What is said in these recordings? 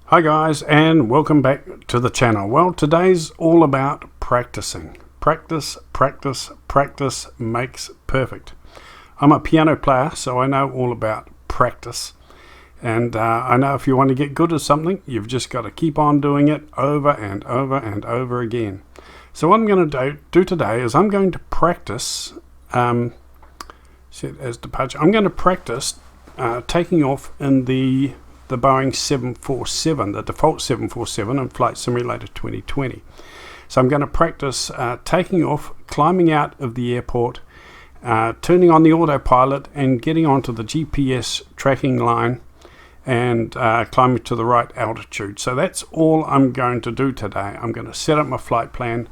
Hi guys, and welcome back to the channel. Well, today's all about practicing. Practice, practice, practice makes perfect. I'm a piano player, so I know all about practice. And I know if you want to get good at something, you've just got to keep on doing it over and over and over again. So what I'm going to do today is I'm going to practice, set as departure, I'm going to practice taking off in the Boeing 747, the default 747 in Flight Simulator 2020. So I'm going to practice taking off, climbing out of the airport, turning on the autopilot and getting onto the GPS tracking line and climbing to the right altitude. So that's all I'm going to do today. I'm going to set up my flight plan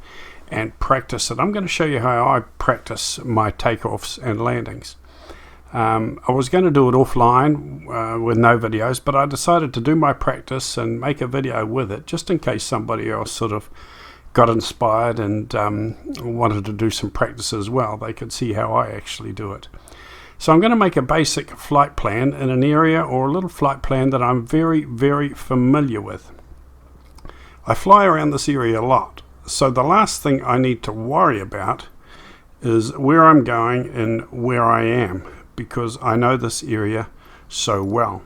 and practice it. I'm going to show you how I practice my takeoffs and landings. I was going to do it offline with no videos, but I decided to do my practice and make a video with it just in case somebody else sort of got inspired and wanted to do some practice as well. They could see how I actually do it. So I'm going to make a basic flight plan in an area or a little flight plan that I'm very, very familiar with. I fly around this area a lot, so the last thing I need to worry about is where I'm going and where I am, because I know this area so well.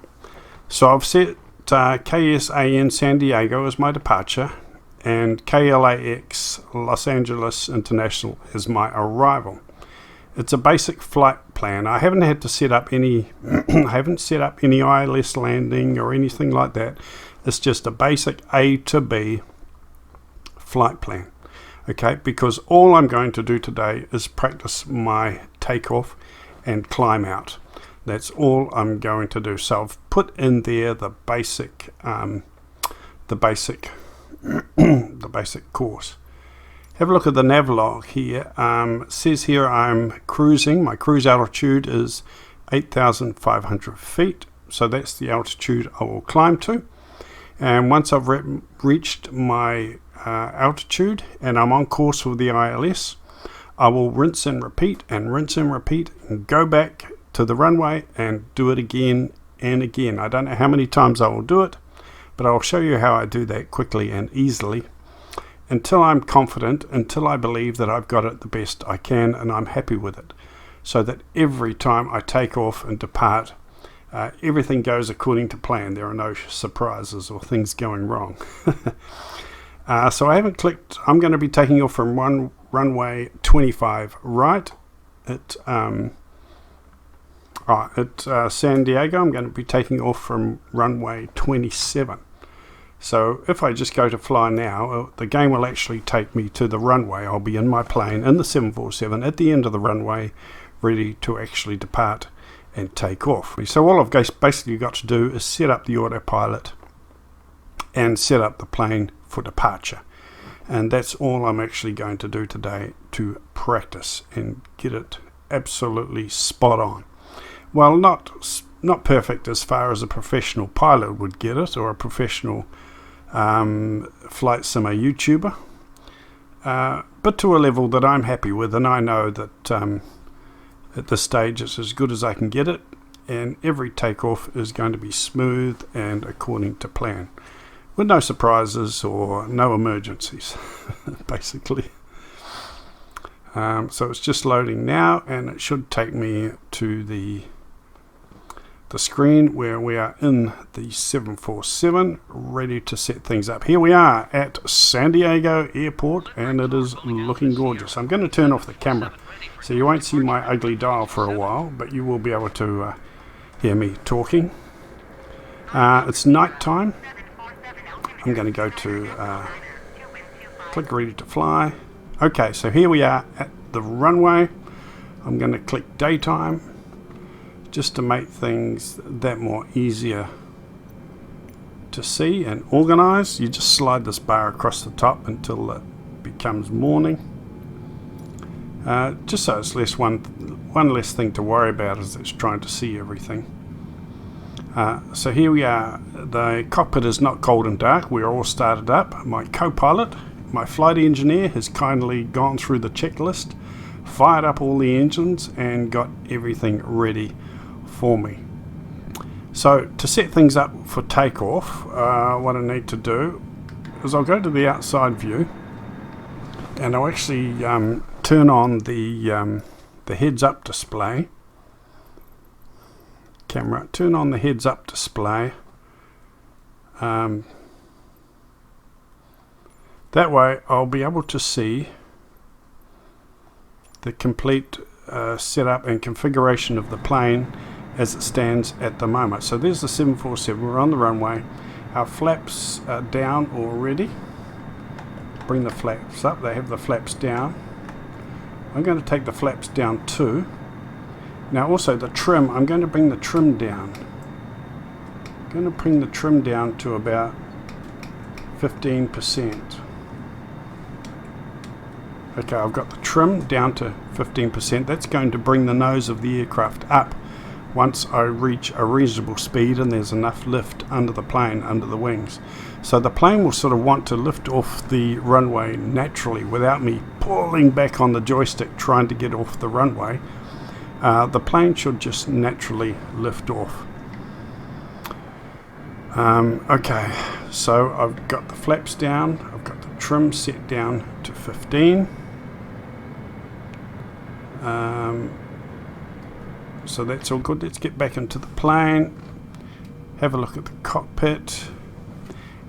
So I've set KSAN San Diego as my departure and KLAX Los Angeles International as my arrival. It's a basic flight plan. I haven't had to set up any I haven't set up any ILS landing or anything like that. It's just a basic A to B flight plan. Okay, because all I'm going to do today is practice my takeoff and climb out. That's all I'm going to do. So I've put in there the basic the basic course. Have a look at the navlog here. It says here I'm cruising. My cruise altitude is 8,500 feet. So that's the altitude I will climb to. And once I've reached my altitude and I'm on course for the ILS, I will rinse and repeat and go back to the runway and do it again and again. I don't know how many times I will do it, but I'll show you how I do that quickly and easily until I'm confident, until I believe that I've got it the best I can and I'm happy with it, so that every time I take off and depart, everything goes according to plan. There are no surprises or things going wrong. So I haven't clicked. I'm going to be taking off from runway 25 right at San Diego. I'm going to be taking off from runway 27. So if I just go to fly now, the game will actually take me to the runway. I'll be in my plane in the 747 at the end of the runway, ready to actually depart and take off. So all I've basically got to do is set up the autopilot and set up the plane for departure. And that's all I'm actually going to do today to practice and get it absolutely spot on. Well, not perfect as far as a professional pilot would get it, or a professional flight simmer YouTuber, but to a level that I'm happy with, and I know that at this stage it's as good as I can get it, and every takeoff is going to be smooth and according to plan, with no surprises or no emergencies, basically. So it's just loading now, and it should take me to the screen where we are in the 747, ready to set things up. Here we are at San Diego Airport, and it is looking gorgeous. I'm going to turn off the camera, so you won't see my ugly dial for a while, but you will be able to hear me talking. It's night time. I'm going to go to click ready to fly. Okay, so here we are at the runway. I'm going to click daytime just to make things that more easier to see and organize. You just slide this bar across the top until it becomes morning, just so it's one less thing to worry about as it's trying to see everything. So here we are. The cockpit is not cold and dark. We're all started up. My co-pilot, my flight engineer, has kindly gone through the checklist, fired up all the engines and got everything ready for me. So to set things up for takeoff, what I need to do is I'll go to the outside view, and I'll actually turn on the heads up display. Camera, turn on the heads up display. That way I'll be able to see the complete setup and configuration of the plane as it stands at the moment. So there's the 747, we're on the runway. Our flaps are down already. Bring the flaps up, they have the flaps down. I'm going to take the flaps down too. Now also the trim, I'm going to bring the trim down. I'm going to bring the trim down to about 15%. Okay, I've got the trim down to 15%. That's going to bring the nose of the aircraft up once I reach a reasonable speed and there's enough lift under the plane, under the wings. So the plane will sort of want to lift off the runway naturally without me pulling back on the joystick trying to get off the runway. The plane should just naturally lift off. Okay, so I've got the flaps down, I've got the trim set down to 15. So that's all good. Let's get back into the plane, have a look at the cockpit.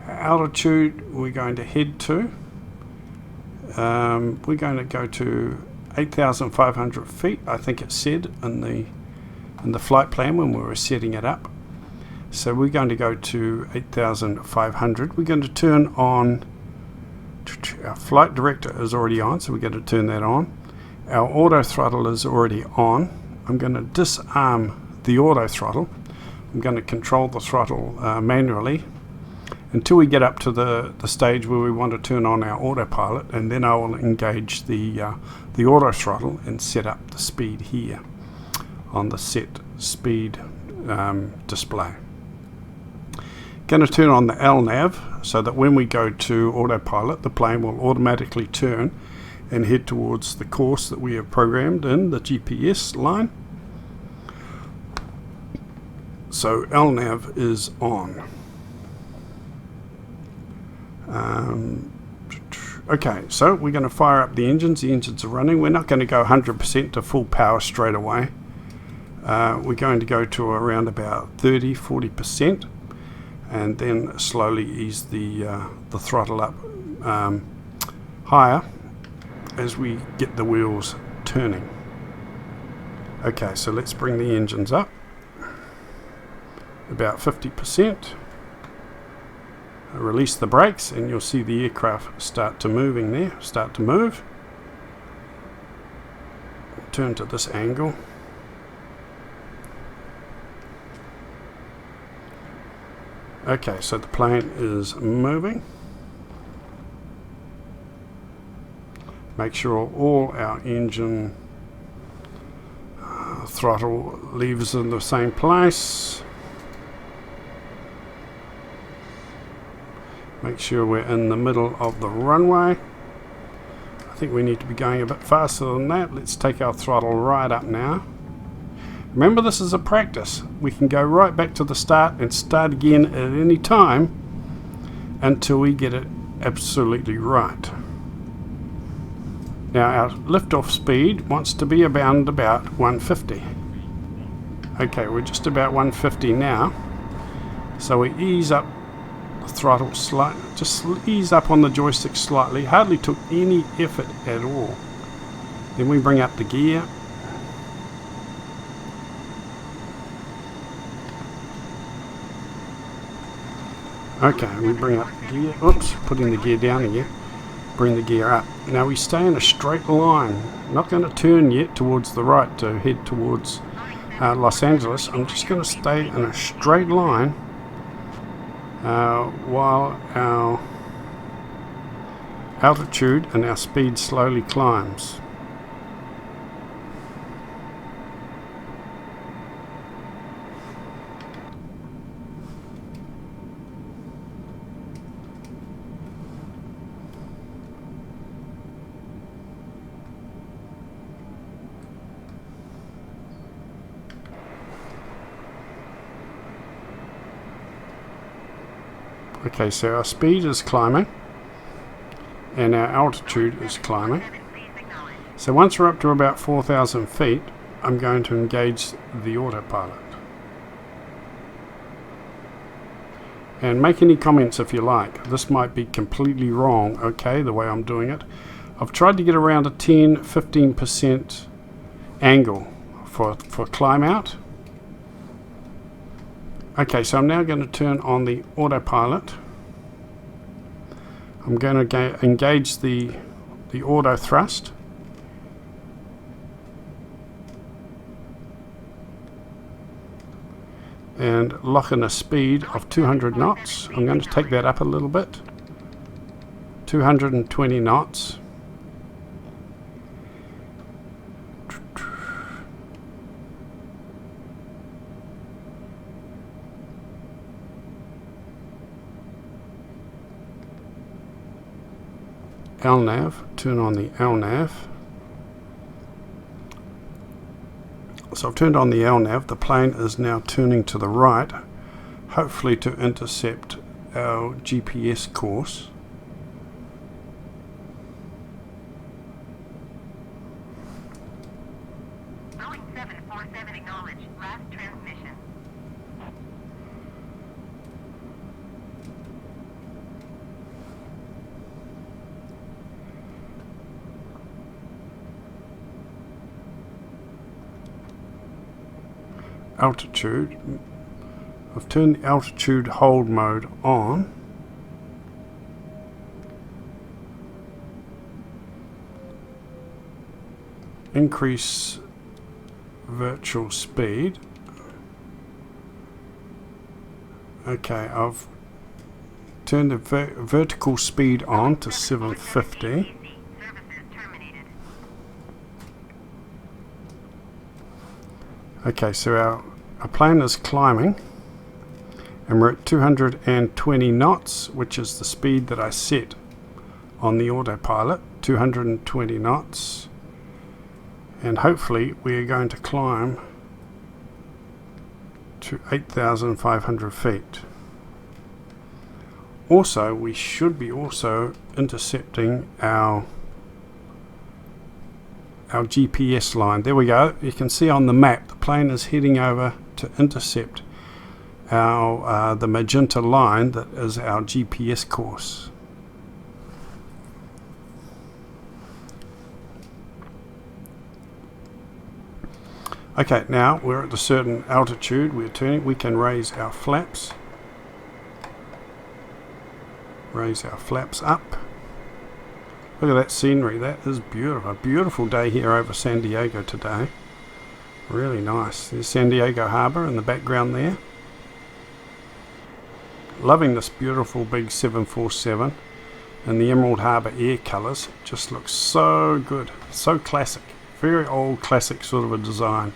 Altitude we're going to head to, we're going to go to 8,500 feet, I think it said in the flight plan when we were setting it up. So we're going to go to 8,500. We're going to turn on, our flight director is already on, so we're going to turn that on. Our auto throttle is already on. I'm going to disarm the auto throttle. I'm going to control the throttle manually until we get up to the stage where we want to turn on our autopilot, and then I will engage the auto throttle and set up the speed here on the set speed display. Going to turn on the LNAV so that when we go to autopilot, the plane will automatically turn and head towards the course that we have programmed in the GPS line. So LNAV is on. Okay, so we're going to fire up the engines. The engines are running. We're not going to go 100% to full power straight away. We're going to go to around about 30-40%, and then slowly ease the throttle up higher as we get the wheels turning. Okay, so let's bring the engines up about 50%. Release the brakes and you'll see the aircraft start to move. Turn to this angle. Okay, so the plane is moving. Make sure all our engine throttle levers in the same place. Make sure we're in the middle of the runway. I think we need to be going a bit faster than that. Let's take our throttle right up now. Remember, this is a practice. We can go right back to the start and start again at any time until we get it absolutely right. Now our liftoff speed wants to be around about 150. Okay, we're just about 150 now. So we ease up the throttle slightly, just ease up on the joystick slightly. Hardly took any effort at all. Then we bring up the gear. Okay, we bring up the gear. Oops, putting the gear down again. Bring the gear up. Now we stay in a straight line. Not going to turn yet towards the right to head towards Los Angeles. I'm just going to stay in a straight line while our altitude and our speed slowly climbs. Okay, so our speed is climbing and our altitude is climbing. So once we're up to about 4,000 feet, I'm going to engage the autopilot. And make any comments if you like. This might be completely wrong, okay, the way I'm doing it. I've tried to get around a 10-15% angle for climb out. Okay, so I'm now going to turn on the autopilot. I'm going to engage the auto thrust. And lock in a speed of 200 knots. I'm going to take that up a little bit. 220 knots. LNAV, turn on the LNAV. So I've turned on the LNAV. The plane is now turning to the right, hopefully to intercept our GPS course. Boeing 747 acknowledged. Last transmission. Altitude. I've turned the altitude hold mode on. Increase virtual speed. Okay, I've turned the vertical speed on to 750. Okay, so our plane is climbing and we're at 220 knots, which is the speed that I set on the autopilot, 220 knots. And hopefully we are going to climb to 8,500 feet. Also, we should be also intercepting our GPS line. There we go. You can see on the map the plane is heading over to intercept our the magenta line that is our GPS course. Okay, now we're at a certain altitude. We're turning. We can raise our flaps. Raise our flaps up. Look at that scenery. That is beautiful. A beautiful day here over San Diego today. Really nice. There's San Diego Harbor in the background there. Loving this beautiful big 747 and the Emerald Harbor air colors. Just looks so good. So classic. Very old classic sort of a design.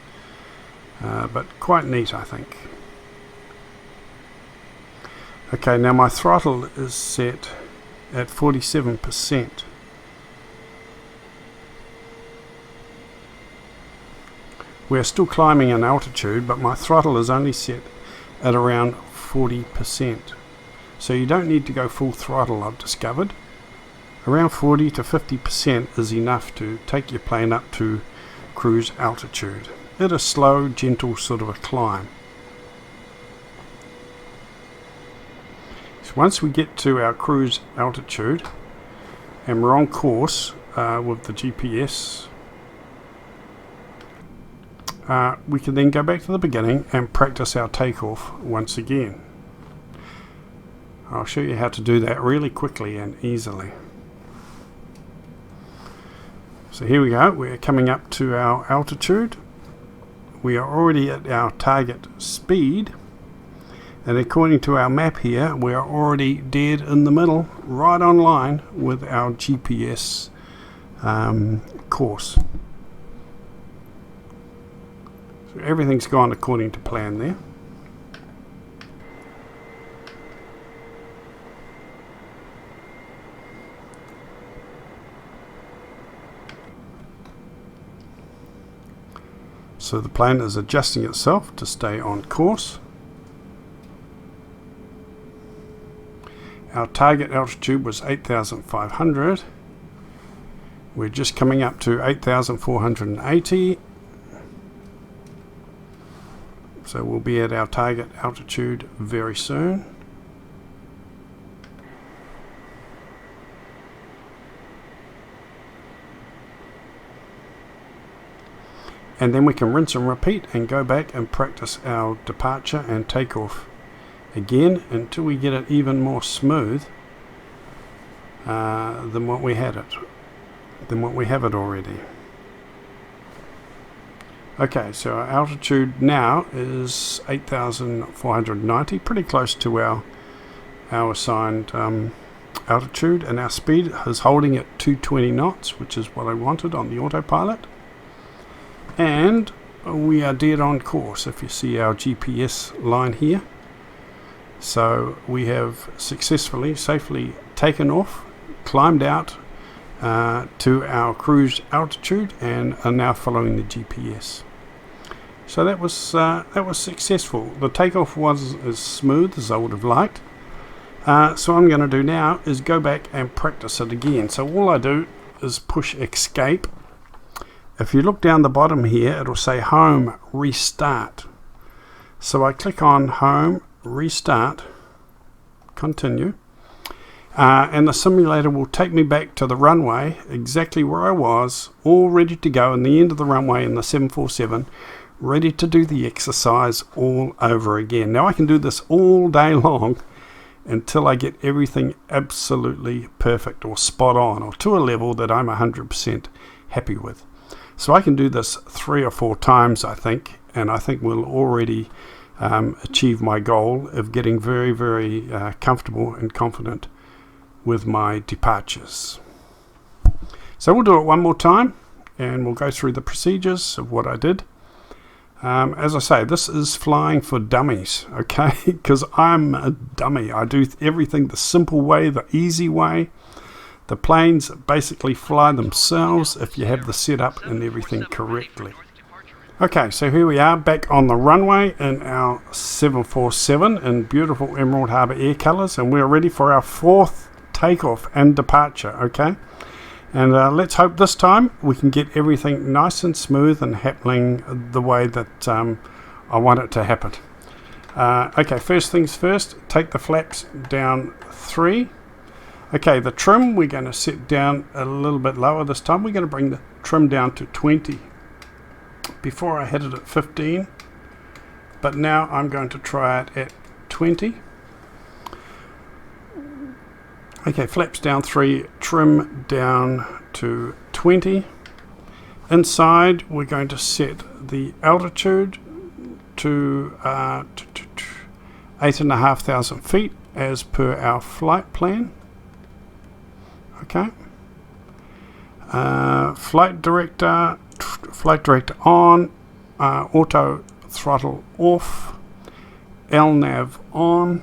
But quite neat, I think. Okay, now my throttle is set at 47%. We're still climbing in altitude, but my throttle is only set at around 40%. So you don't need to go full throttle, I've discovered. Around 40 to 50% is enough to take your plane up to cruise altitude. At a slow, gentle sort of a climb. So once we get to our cruise altitude and we're on course with the GPS, we can then go back to the beginning and practice our takeoff once again. I'll show you how to do that really quickly and easily. So here we go, we're coming up to our altitude. We are already at our target speed, and according to our map here, we are already dead in the middle, right on line with our GPS course. So everything's gone according to plan there. So the plane is adjusting itself to stay on course. Our target altitude was 8,500. We're just coming up to 8,480. So we'll be at our target altitude very soon. And then we can rinse and repeat and go back and practice our departure and takeoff again until we get it even more smooth than what we have it already. Okay, so our altitude now is 8,490, pretty close to our assigned altitude, and our speed is holding at 220 knots, which is what I wanted on the autopilot. And we are dead on course, if you see our GPS line here. So we have successfully, safely taken off, climbed out to our cruise altitude, and are now following the GPS. So that was successful. The takeoff was as smooth as I would have liked. So what I'm going to do now is go back and practice it again. So all I do is push escape. If you look down the bottom here, it'll say home, restart. So I click on home, restart, continue, and the simulator will take me back to the runway, exactly where I was, all ready to go in the end of the runway in the 747, ready to do the exercise all over again. Now I can do this all day long until I get everything absolutely perfect or spot on, or to a level that I'm 100% happy with. So I can do this 3 or 4 times, I think, and I think we'll already achieve my goal of getting very, very comfortable and confident with my departures. So we'll do it one more time, and we'll go through the procedures of what I did. As I say, this is flying for dummies, okay? Because I'm a dummy. I do everything the simple way, the easy way. The planes basically fly themselves if you have the setup and everything correctly. Okay, so here we are back on the runway in our 747 in beautiful Emerald Harbour air colours, and we're ready for our 4th takeoff and departure, okay? And let's hope this time we can get everything nice and smooth and happening the way that I want it to happen. Okay, first things first, take the flaps down 3. Okay, the trim we're going to set down a little bit lower this time. We're going to bring the trim down to 20. Before I had it at 15, but now I'm going to try it at 20. Okay, flaps down 3, trim down to 20. Inside, we're going to set the altitude to 8,500 feet as per our flight plan. Okay. Flight director on, auto throttle off, LNAV on,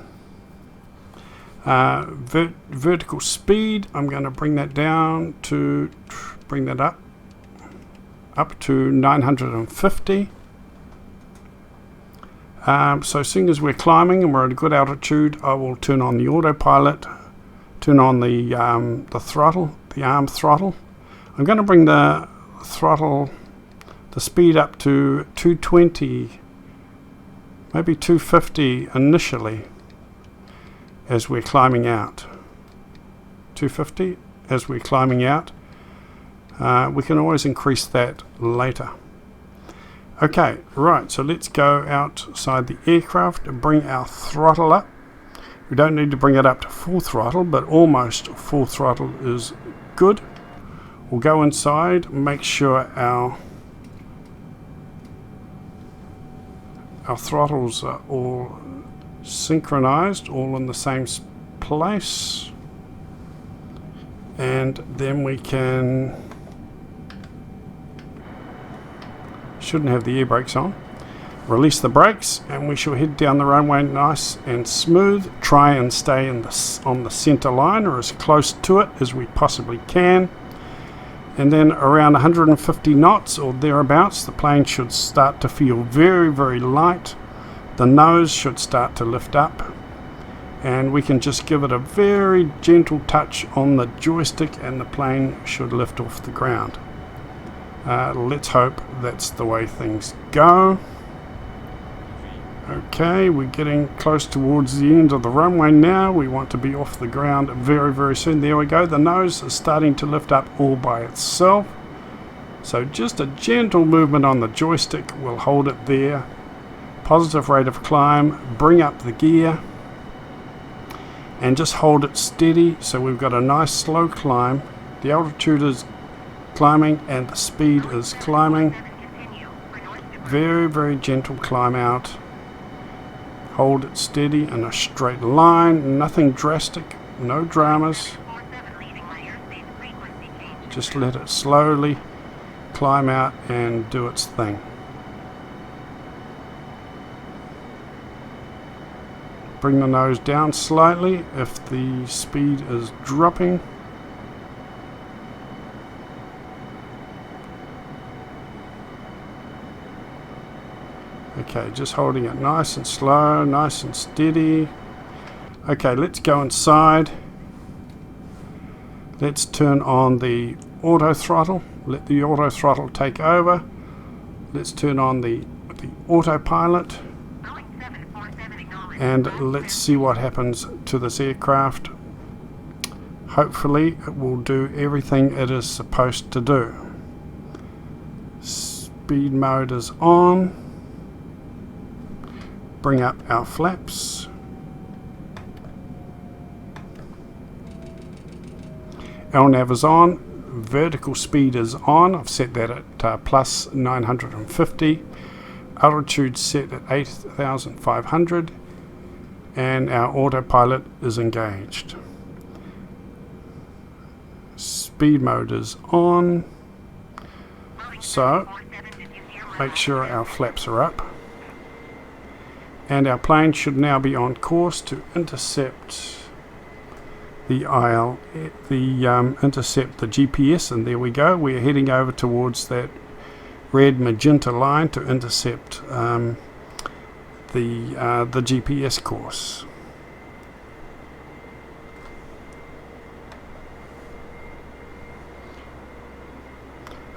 vertical speed, I'm going to bring that down to, up to 950. So as soon as we're climbing and we're at a good altitude, I will turn on the autopilot, turn on the throttle, the arm throttle. I'm going to bring the throttle, the speed up to 220, maybe 250 initially as we're climbing out. 250 as we're climbing out. We can always increase that later. Okay, right, so let's go outside the aircraft and bring our throttle up. We don't need to bring it up to full throttle, but almost full throttle is good. We'll go inside, make sure our throttles are all synchronized, all in the same place, and then we shouldn't have the air brakes on. Release the brakes, and we shall head down the runway nice and smooth. Try and stay on the center line, or as close to it as we possibly can. And then around 150 knots or thereabouts, the plane should start to feel very, very light. The nose should start to lift up, and we can just give it a very gentle touch on the joystick and the plane should lift off the ground. Let's hope that's the way things go. Okay, we're getting close towards the end of the runway now. We want to be off the ground very, very soon. There we go. The nose is starting to lift up all by itself. So just a gentle movement on the joystick will hold it there. Positive rate of climb, bring up the gear, and just hold it steady. So we've got a nice slow climb. The altitude is climbing and the speed is climbing. Very, very gentle climb out. Hold it steady in a straight line, nothing drastic, no dramas. Just let it slowly climb out and do its thing. Bring the nose down slightly if the speed is dropping. Okay, just holding it nice and slow, nice and steady. Okay, let's go inside. Let's turn on the auto throttle. Let the auto throttle take over. Let's turn on the autopilot. And let's see what happens to this aircraft. Hopefully it will do everything it is supposed to do. Speed mode is on. Bring up our flaps. LNAV is on. Vertical speed is on. I've set that at plus 950. Altitude set at 8,500. And our autopilot is engaged. Speed mode is on. So make sure our flaps are up. And our plane should now be on course to intercept the intercept the GPS, and there we go. We're heading over towards that red magenta line to intercept the GPS course.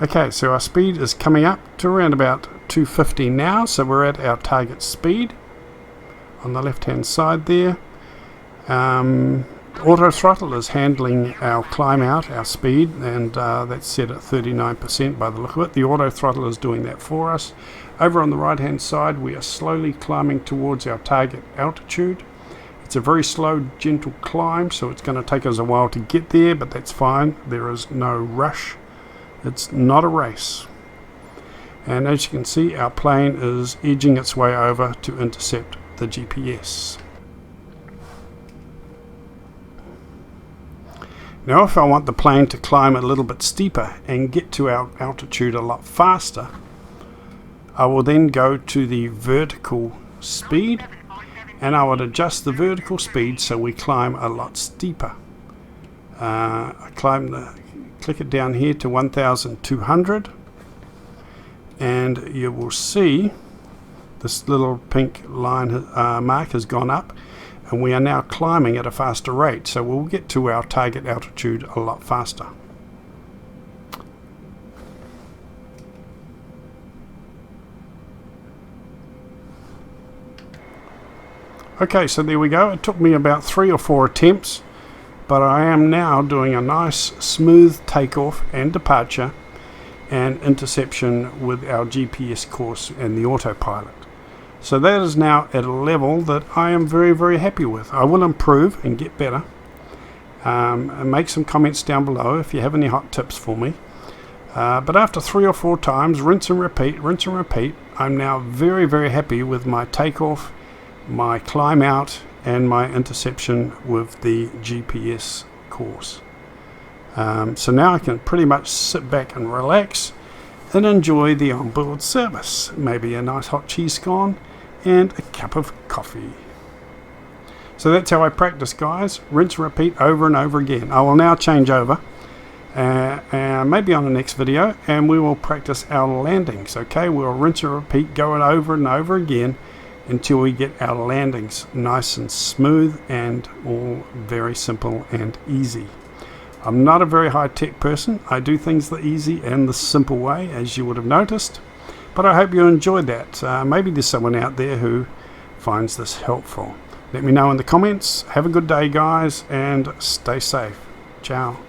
Okay, so our speed is coming up to around about 250 now, so we're at our target speed on the left hand side there. Auto throttle is handling our climb out, our speed, and that's set at 39% by the look of it. The auto throttle is doing that for us. Over on the right hand side we are slowly climbing towards our target altitude. It's a very slow, gentle climb, so it's going to take us a while to get there, but that's fine. There is no rush. It's not a race. And as you can see, our plane is edging its way over to intercept the GPS. Now if I want the plane to climb a little bit steeper and get to our altitude a lot faster, I will then go to the vertical speed, and I would adjust the vertical speed so we climb a lot steeper. I click it down here to 1,200, and you will see this little pink line mark has gone up, and we are now climbing at a faster rate, so we'll get to our target altitude a lot faster. Okay, so there we go. It took me about 3 or 4 attempts, but I am now doing a nice smooth takeoff and departure and interception with our GPS course and the autopilot. So that is now at a level that I am very, very happy with. I will improve and get better. And make some comments down below if you have any hot tips for me. But after 3 or 4 times, rinse and repeat, I'm now very, very happy with my takeoff, my climb out, and my interception with the GPS course. So now I can pretty much sit back and relax and enjoy the onboard service. Maybe a nice hot cheese scone and a cup of coffee. So that's how I practice, guys. Rinse and repeat over and over again. I will now change over maybe on the next video, and we will practice our landings. Okay, we'll rinse and repeat, going over and over again, until we get our landings nice and smooth and all very simple and easy. I'm not a very high-tech person. I do things the easy and the simple way, as you would have noticed. But I hope you enjoyed that. Maybe there's someone out there who finds this helpful. Let me know in the comments. Have a good day, guys, and stay safe. Ciao.